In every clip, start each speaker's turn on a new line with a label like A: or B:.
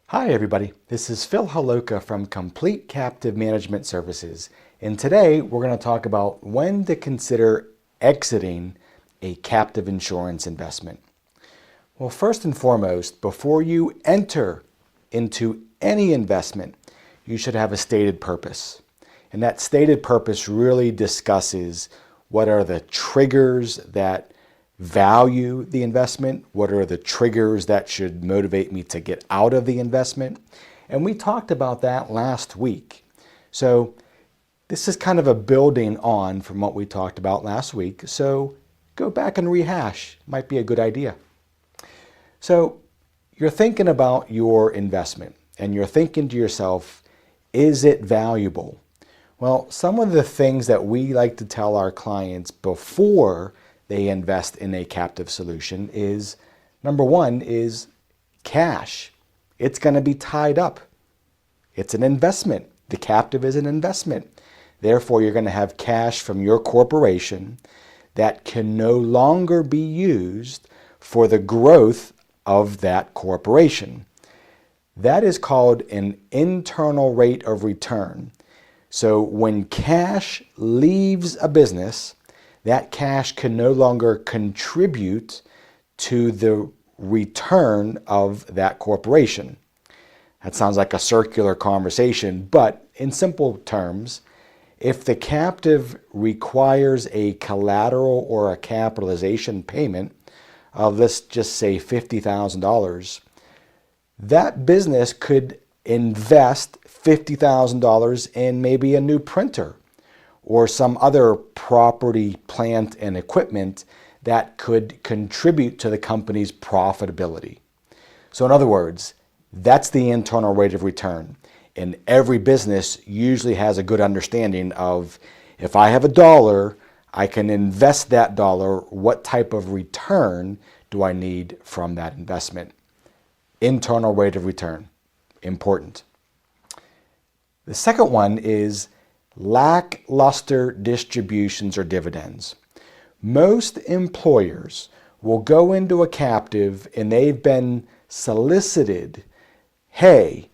A: Hi everybody, this is Phil Holoka from Complete Captive Management Services, and today we're going to talk about when to consider exiting a captive insurance investment. Well, first and foremost, before you enter into any investment, you should have a stated purpose. And that stated purpose really discusses what are the triggers that value the investment, what are the triggers that should motivate me to get out of the investment. And we talked about that last week. So this is kind of a building on from what we talked about last week. So go back and rehash, might be a good idea. So you're thinking about your investment and you're thinking to yourself, is it valuable? Well, some of the things that we like to tell our clients before they invest in a captive solution is, number one is cash. It's going to be tied up. It's an investment. The captive is an investment. Therefore, you're going to have cash from your corporation that can no longer be used for the growth of that corporation. That is called an internal rate of return. So when cash leaves a business, that cash can no longer contribute to the return of that corporation. That sounds like a circular conversation, but in simple terms, if the captive requires a collateral or a capitalization payment of, let's just say, $50,000, that business could invest $50,000 in maybe a new printer or some other property, plant, and equipment that could contribute to the company's profitability. So in other words, that's the internal rate of return. And every business usually has a good understanding of, if I have a dollar, I can invest that dollar, what type of return do I need from that investment? Internal rate of return, important. The second one is lackluster distributions or dividends. Most employers will go into a captive and they've been solicited, hey,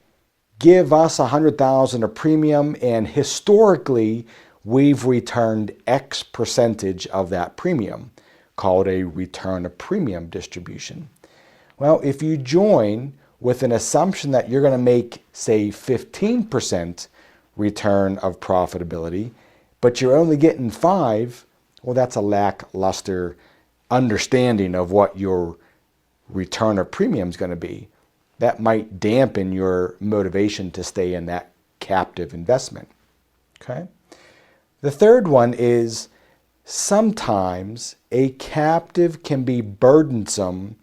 A: give us $100,000 of premium, and historically we've returned X percentage of that premium, called a return of premium distribution. Well, if you join with an assumption that you're going to make, say, 15% return of profitability, but you're only getting 5%, well, that's a lackluster understanding of what your return of premium is going to be. That might dampen your motivation to stay in that captive investment. Okay? The third one is sometimes a captive can be burdensome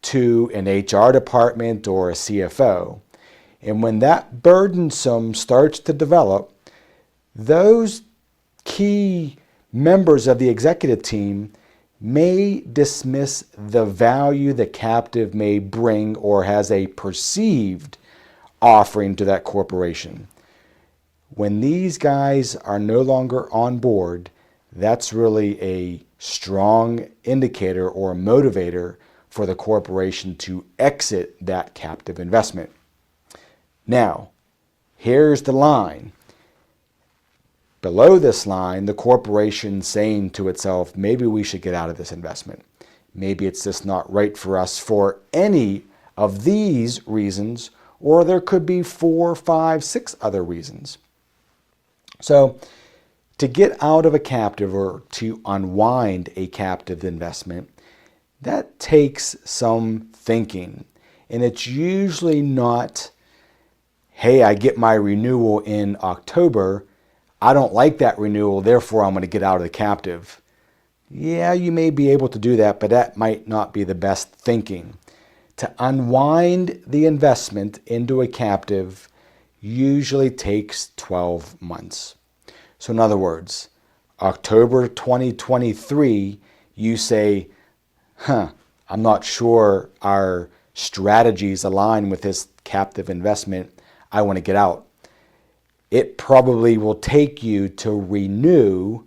A: to an HR department or a CFO. And when that burdensome starts to develop, those key members of the executive team may dismiss the value the captive may bring or has a perceived offering to that corporation. When these guys are no longer on board, that's really a strong indicator or a motivator for the corporation to exit that captive investment. Now, here's the line. Below this line, the corporation saying to itself, maybe we should get out of this investment. Maybe it's just not right for us for any of these reasons, or there could be 4, 5, 6 other reasons. So to get out of a captive or to unwind a captive investment, that takes some thinking. And it's usually not, hey, I get my renewal in October, I don't like that renewal, therefore I'm going to get out of the captive. Yeah, you may be able to do that, but that might not be the best thinking. To unwind the investment into a captive usually takes 12 months. So in other words, October 2023, you say, I'm not sure our strategies align with this captive investment, I want to get out. It probably will take you to renew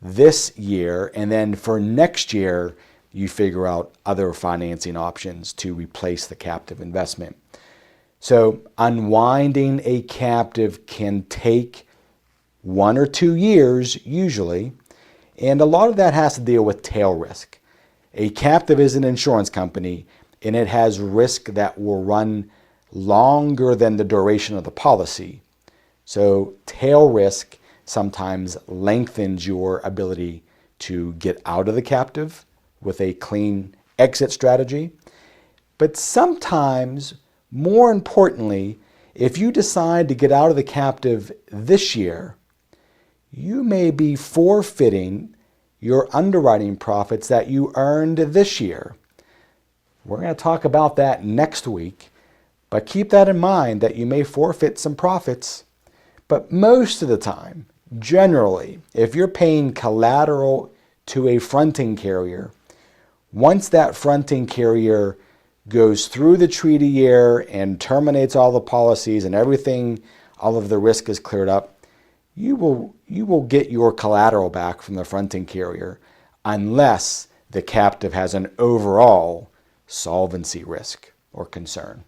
A: this year, and then for next year, you figure out other financing options to replace the captive investment. So unwinding a captive can take 1 or 2 years usually, and a lot of that has to deal with tail risk. A captive is an insurance company, and it has risk that will run longer than the duration of the policy. So tail risk sometimes lengthens your ability to get out of the captive with a clean exit strategy. But sometimes, more importantly, if you decide to get out of the captive this year, you may be forfeiting your underwriting profits that you earned this year. We're going to talk about that next week, but keep that in mind that you may forfeit some profits. But most of the time, generally, if you're paying collateral to a fronting carrier, once that fronting carrier goes through the treaty year and terminates all the policies and everything, all of the risk is cleared up, you will get your collateral back from the fronting carrier unless the captive has an overall solvency risk or concern.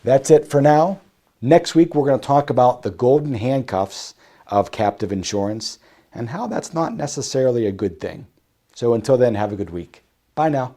A: That's it for now. Next week, we're going to talk about the golden handcuffs of captive insurance and how that's not necessarily a good thing. So until then, have a good week. Bye now.